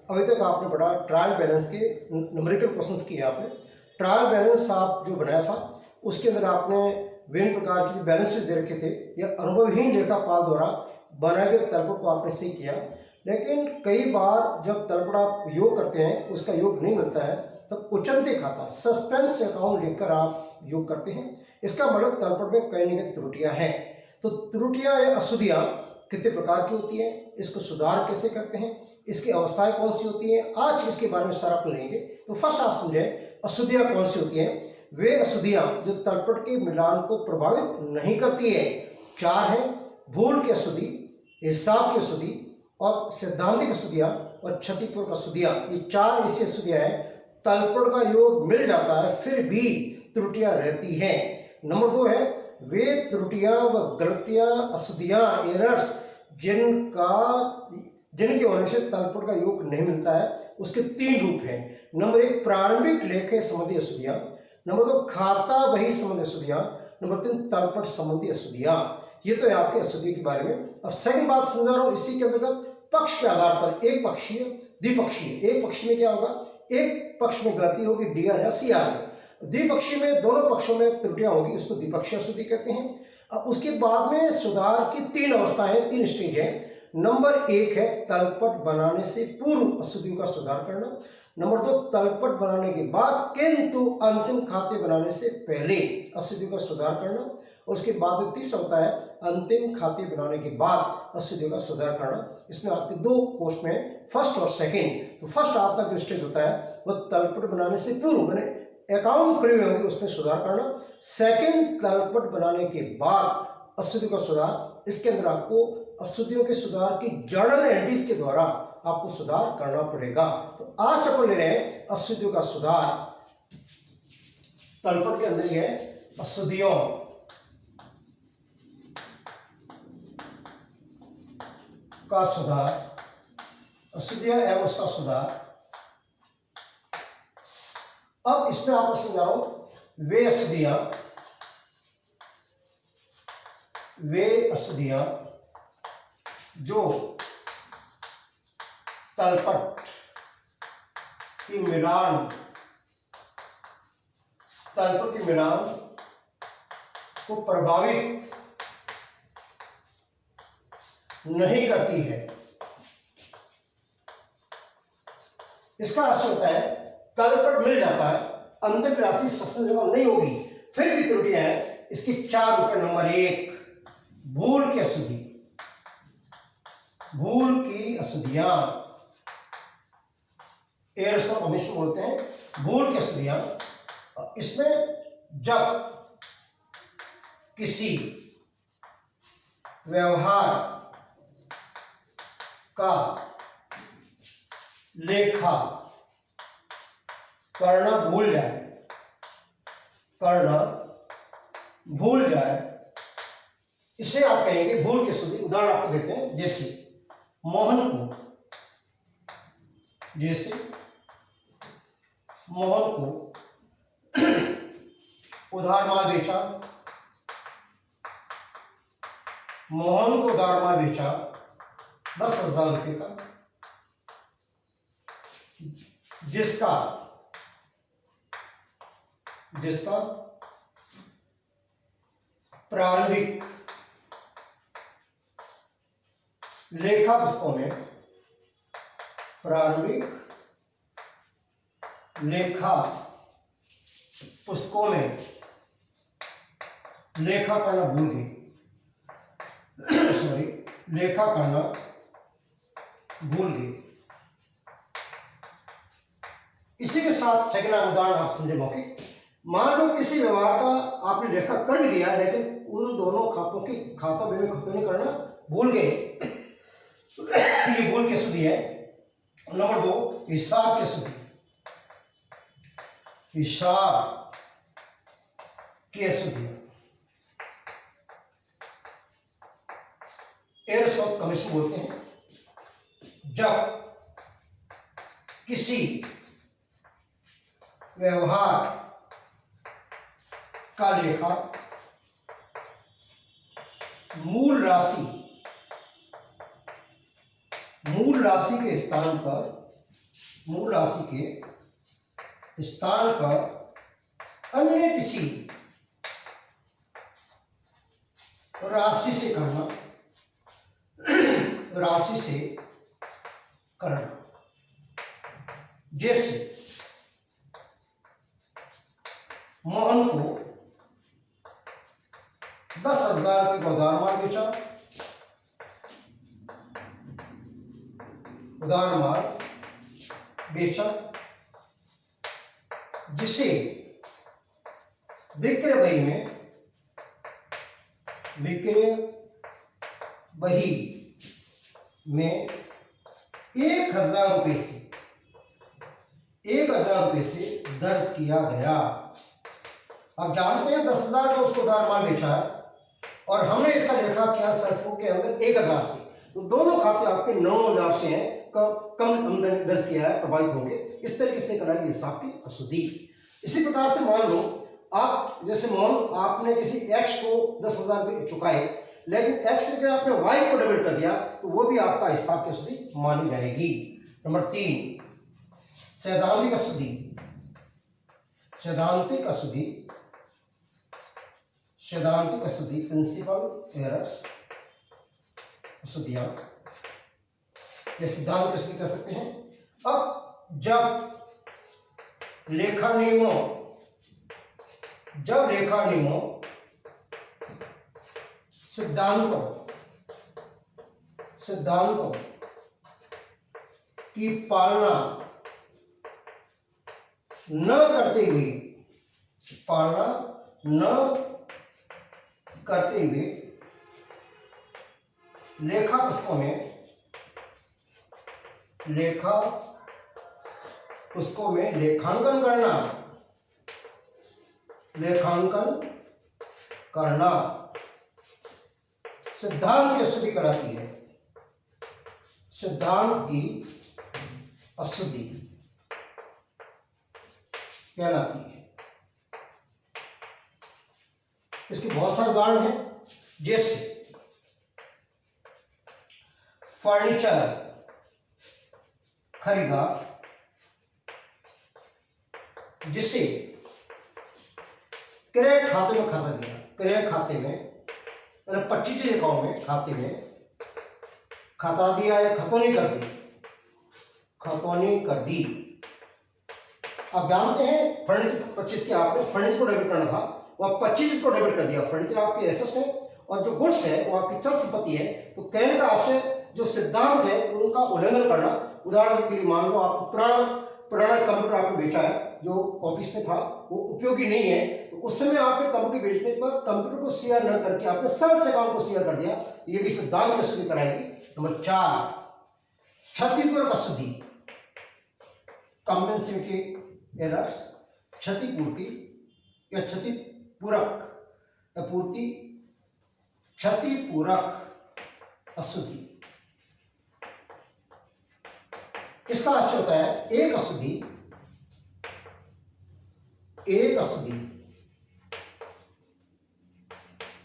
अभी तक आपने पढ़ा ट्रायल बैलेंस के न्यूमेरिकल क्वेश्चंस किए आपने। ट्रायल बैलेंस आप जो बनाया था उसके अंदर आपने विभिन्न प्रकार के बैलेंसेस दे रखे थे या अनुभवहीन लेखापाल द्वारा बनाए गए तलपट को आपने सही किया। लेकिन कई बार जब तलपट आप योग करते हैं उसका योग नहीं मिलता है तब उचंते खाता सस्पेंस अकाउंट लिखकर आप योग करते हैं। इसका मतलब तलपट में कई न कई त्रुटियां हैं। तो त्रुटियां या अशुद्धियां कितने प्रकार की होती हैं, इसको सुधार कैसे करते हैं, इसकी अवस्थाएं कौन सी होती हैं, आज इसके बारे में सारा अपन लेंगे। तो फर्स्ट आप समझें अशुद्धियां कौन सी होती हैं। वे अशुद्धियां जो तलपट के मिलान को प्रभावित नहीं करती है। चार है, भूल की अशुद्धि, हिसाब की अशुद्धि और सैद्धांतिक अशुद्धियां और क्षतिपूर्वक अशुद्धियां। ये चार ऐसी अशुद्धियां हैं तलपट का योग मिल जाता है फिर भी त्रुटियां रहती हैं। नंबर 2 है वे त्रुटियां व गलतियां अशुद्धियां एरर्स जिनके होने से तलपट का योग नहीं मिलता है। उसके 3 रूप हैं। नंबर 1 प्रारंभिक लेखे संबंधी अशुद्धियां, नंबर 2 खाता बही संबंधी अशुद्धियां, नंबर 3 तलपट संबंधी अशुद्धियां। ये तो है आपके अशुद्धि के बारे में। अब सेकंड बात समझा रहा हूं इसी के अंतर्गत पक्ष के आधार पर एक पक्षीय द्विपक्षीय। एक पक्षी में क्या होगा, एक पक्ष में गलती होगी डीआर या सीआर में, द्विपक्षीय में दोनों पक्षों में त्रुटियां होगी, उसको द्विपक्षीय अशुद्धि कहते हैं। अब उसके बाद में सुधार की 3 अवस्थाएं 3 स्टेज है। नंबर 1 है तलपट बनाने से पूर्व अशुद्धियों का सुधार करना, नंबर 2 तलपट बनाने के बाद किंतु अंतिम खाते बनाने से पहले अशुद्धियों का सुधार करना, उसके बाद में 30 होता है अंतिम खाते बनाने के बाद अशुद्धियों का सुधार करना। इसमें आपके 2 कोर्स में फर्स्ट और सेकंड। तो फर्स्ट आपका जो स्टेज होता है वह तलपट बनाने से पूर्व मैंने अकाउंट करे हुए होंगे उसमें सुधार करना। सेकंड तलपट बनाने के बाद अशुद्धियों का सुधार। इसके अंदर आपको अशुद्धियों के सुधार की जर्नल एंट्रीज के द्वारा आपको सुधार करना पड़ेगा। तो आज अपन ले रहे हैं अशुद्धियों का सुधार। तलपट के अंदर ही है अशुद्धियों का सुधार, अशुद्धियां एवं उसका सुधार। अब इसमें आपको समझा रहा हूं वे अशुद्धियां जो तलपट की मिलान को प्रभावित नहीं करती है। इसका अर्थ होता है तलपट मिल जाता है, अंतिम राशि सस्पेंस नहीं होगी, फिर भी त्रुटियां हैं। इसकी 4 रूप। नंबर 1 भूल की अशुद्धि, भूल की अशुद्धियां, एरर्स ऑफ ओमिशन बोलते हैं, भूल की अशुद्धियां। इसमें जब किसी व्यवहार का लेखा करना भूल जाए, इसे आप कहेंगे भूल की अशुद्धि। उदाहरण आपको देते हैं, जैसे मोहन को उधार माल बेचा, मोहन को उधार माल बेचा 10,000 रुपये का, जिसका प्रारंभिक लेखा पुस्तकों में लेखा करना भूल गए, लेखा करना भूल गए। इसी के साथ सेकंड उदाहरण आप समझे मौखिक। मान लो किसी व्यवहार का आपने लेखा कर भी दिया लेकिन उन दोनों खातों की खाता में खत्म नहीं करना भूल गए, ये भूल की अशुद्धि है। नंबर 2 हिसाब की अशुद्धि, हिसाब की अशुद्धि, एरर्स ऑफ कमीशन बोलते हैं। जब किसी व्यवहार का लेखा मूल राशि के स्थान पर मूल राशि के स्थान पर अन्य किसी राशि से करना, राशि से करना। जैसे मोहन को 10,000 रुपये का उधार माल बेचा, उधार माल बेचा, जिसे विक्रय बही में 1,000 रुपये से दर्ज किया गया। अब जानते हैं 10,000 का उसको उधार माल बेचा है और हमने इसका लेखा किया सेल्स के अंदर 1,000 से, तो दोनों खाते आपके 9,000 से हैं, कम आमदनी दर्ज किया है, प्रभावित होंगे। इस तरीके से कराएंगे हिसाब की अशुद्धि। इसी प्रकार से मान लो आप, जैसे मोहन आपने किसी एक्स को 10,000 रुपये चुकाए, लेकिन एक्स के आपने वाई को डेबिट कर दिया, तो वो भी आपका हिसाब की अशुद्धि मानी जाएगी। नंबर 3, सैद्धांतिक अशुद्धि। सैद्धांतिक अशुद्धि प्रिंसिपल एरर्स, अशुद्धियां, ये सिद्धांत की अशुद्धि कर सकते हैं। अब जब लेखा नियमों सिद्धांतों की पालना न करते हुए लेखा पुस्तकों में लेखांकन करना सिद्धांत की अशुद्धि कराती है। सिद्धांत की अशुद्धि कहलाती है। इसके बहुत सारे उदाहरण हैं, जैसे फर्नीचर खरीदा जिसे क्रय खाते में खाता दिया, क्रय खाते में 25 अकाउंट में खाते में खाता दिया या खतौनी कर दी। आप जानते हैं फर्नीचर 25 के आपने फर्नीचर को डेबिट करना था, वह 25 को डेबिट कर दिया। फर्नीचर आपके एसेट है और जो गुड्स है वो आपकी चल संपत्ति है। तो कहने का आशय जो सिद्धांत है उनका उल्लंघन करना। उदाहरण के लिए मान लो आपको पुराना कंप्यूटर आपने बेचा है, जो ऑफिस में था वो उपयोगी नहीं है, तो उस समय आपने कंप्यूटर बेचने पर कंप्यूटर को शेयर न करके आपने सेल्स अकाउंट को शेयर कर दिया, ये भी सिद्धांत की अशुद्धि कराएगी। नंबर 4, क्षतिपूर्वक अशुद्धि, कॉम्पेंसेटरी एरर्स, क्षतिपूर्ति या क्षतिपूरक अशुद्धि। इसका आशय होता है एक अशुद्धि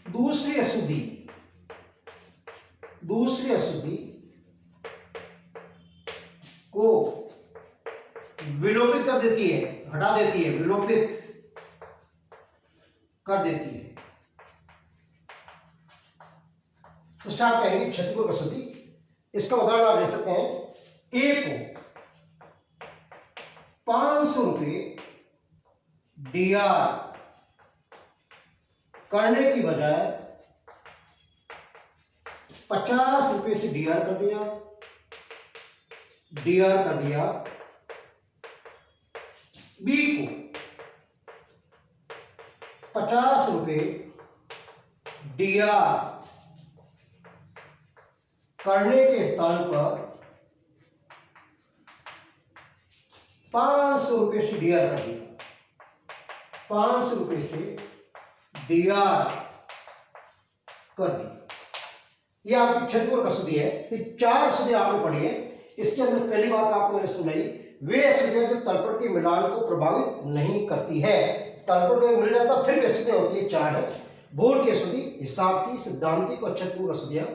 दूसरी अशुद्धि को विलोपित कर देती है, हटा देती है, विलोपित कर देती है। उससे आप कहेंगे क्षतिपूर्वक अशुद्धि। इसका उदाहरण आप ले सकते हैं, ए को 500 रुपये डीआर करने की बजाय 50 रुपये से डीआर कर दिया। बी को 50 रुपये डीआर करने के स्थान पर 500 रुपये से डीआर कर दिया। 500 रुपये से डीआर कर दिया। यह आपकी क्षतिपूर्वक अशुद्धि है। तो 4 अशुद्धि आपने पढ़ी है। इसके अंदर पहली बात आपको मैंने सुनाई, वे अशुद्धियां जो तलपट के मिलान को प्रभावित नहीं करती है। तलपट को मिल जाता फिर भी अशुद्धियां होती है, 4 है। बोर्ड की अशुद्धि, हिसाब की, सिद्धांतिक और क्षतिपूर्वक अशुद्धियां।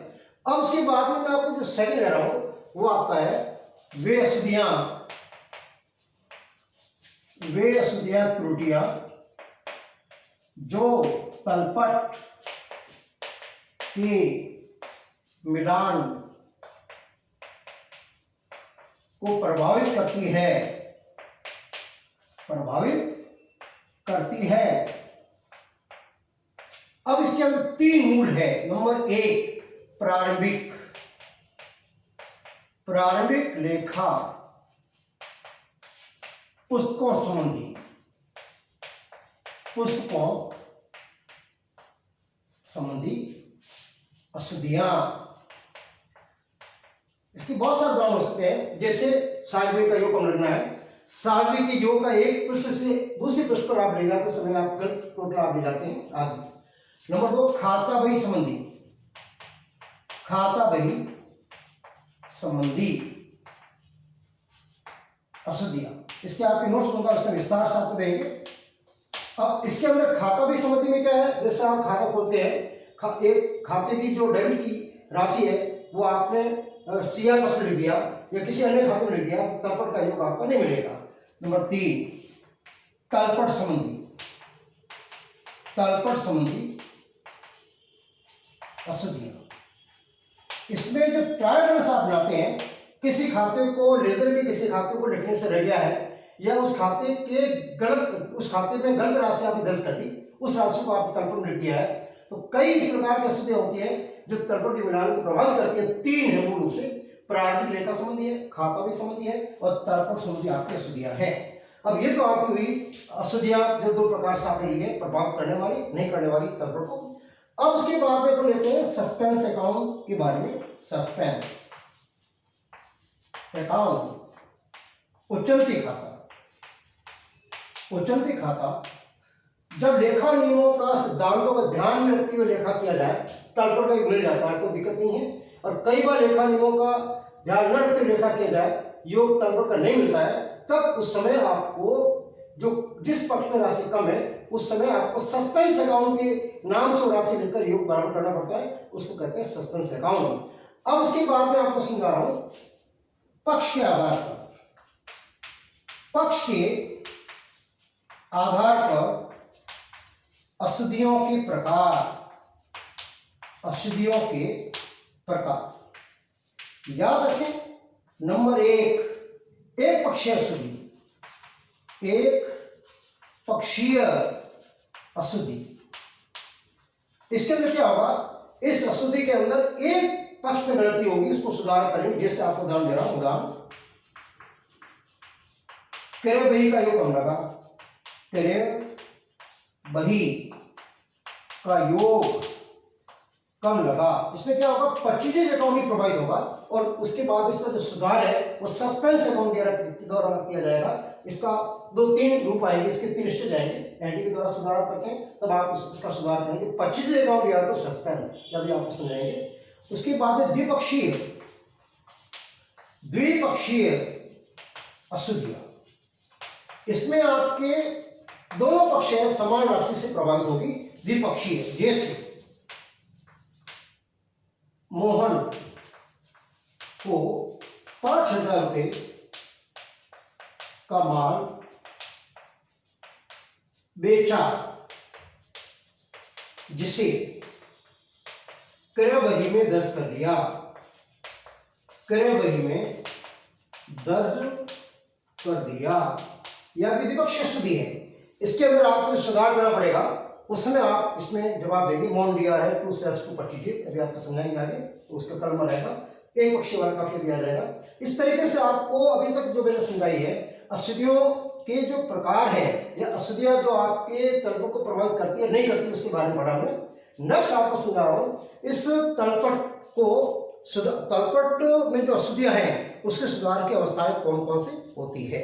अब उसके बाद में मैं आपको जो सेकंड ले रहा हूं वो आपका है वे अशुद्धियां वे अशुद्धियां त्रुटियां जो तलपट के मिलान को प्रभावित करती है। अब इसके अंदर 3 मूल है। नंबर 1 प्रारंभिक लेखा पुस्तकों संबंधी अशुद्धियां। इसके बहुत सारे उदाहरण हो सकते हैं, जैसे साग्वी का योग कम लगना है। साग्वी के योग का एक पृष्ठ से दूसरे पृष्ठ पर आप ले जाते समय आप गलत टोटल आप ले जाते हैं आदि। नंबर 2 खाता बही संबंधी अशुद्धियां। इसके आपके नोट्स दूंगा, उसमें विस्तार से आपको देंगे। अब इसके अंदर खाता बही संबंधी में क्या है, जैसे आप खाता खोलते हैं, एक खाते की जो डेबिट की राशि है वो आपने सीआर में लिख दिया या किसी अन्य खाते में लिख दिया तो तलपट का योग आपका नहीं मिलेगा। नंबर 3 तलपट संबंधी अशुद्धियां। इसमें जब ट्रायल बैलेंस आप बनाते हैं, किसी खाते को लेजर के किसी खाते को लिखने से रह गया है या उस खाते में गलत राशि आपने दर्ज कर दी, उस राशि को आप तलपट में लिख दिया है, तो कई इस प्रकार की अशुद्धियां होती हैं जो तलपट के मिलान को प्रभावित करती है। 3 है मूल रूप से, प्रारंभिक लेखा संबंधी है, खाता भी संबंधी है और तलपट संबंधी आपकी अशुद्धियां हैं। अब ये तो आपकी हुई अशुद्धियां जो 2 प्रकार से आपने लिए, प्रभाव करने वाली, नहीं करने वाली तलपट को। अब उसके बाद में अपन लेते हैं सस्पेंस अकाउंट के बारे में। सस्पेंस अकाउंट, उचलती खाता जब लेखा नियमों का सिद्धांतों का ध्यान में रखते हुए लेखा किया जाए, तलपट का योग मिल जाता है, कोई दिक्कत नहीं है। और कई बार लेखा नियमों का ध्यान न रखते हुए लेखा किया जाए, योग तलपट का नहीं मिलता है, तब उस समय आपको जो जिस पक्ष में राशि कम है उस समय आपको सस्पेंस अकाउंट के नाम से राशि लिखकर योग बराबर करना पड़ता है, उसको कहते हैं सस्पेंस अकाउंट। अब उसके बाद में आपको समझा रहा हूं पक्ष के आधार पर अशुद्धियों के प्रकार याद रखें। नंबर 1 एक पक्षीय अशुद्धि। इसके अंदर क्या होगा, इस अशुद्धि के अंदर एक पक्ष में गलती होगी, उसको सुधार करेंगे। जैसे आपको उदाहरण दे रहा हूं, उदाहरण तेरे बही का योग कम लगा, तेरे बही का योग कम लगा। इसमें क्या होगा, परचेजेज अकाउंट ही प्रभावित होगा और उसके बाद इसका जो सुधार है वो सस्पेंस अकाउंट के द्वारा किया जाएगा। इसका 2-3 रूप आएंगे, इसके 3 स्टेज आएंगे। एंटी के द्वारा सुधार करते हैं तब आप उसका सुधार करेंगे। परचेजेज अकाउंट या तो सस्पेंस, जब आपको समझाएंगे। उसके बाद में द्विपक्षीय अशुद्धियां। इसमें आपके दोनों पक्ष समान राशि से प्रभावित होगी। द्विपक्षीय, जैसे मोहन को 5,000 रुपये का माल बेचा, जिसे क्रय बही में दर्ज कर दिया। यह द्विपक्षीय अशुद्धि है। इसके अंदर आपको जो सुधार करना पड़ेगा उसमें आप इसमें जवाब देंगे। मॉन दिया है 2 से 2 परचेजेज, अभी आपको समझाएंगे आगे, तो उसका कलम रहेगा। एक पक्षीय वाला काफी भी आ जाएगा। इस तरीके से आपको अभी तक जो मैंने समझाई है अशुद्धियों के जो प्रकार है या अशुद्धियां जो आपके तलपट को प्रभावित करती है नहीं करती, उसके बारे में पढ़ा मैं। नेक्स्ट आपको समझा रहा हूं इस तलपट में जो अशुद्धियां हैं उसके सुधार की अवस्थाएं कौन कौन सी होती है।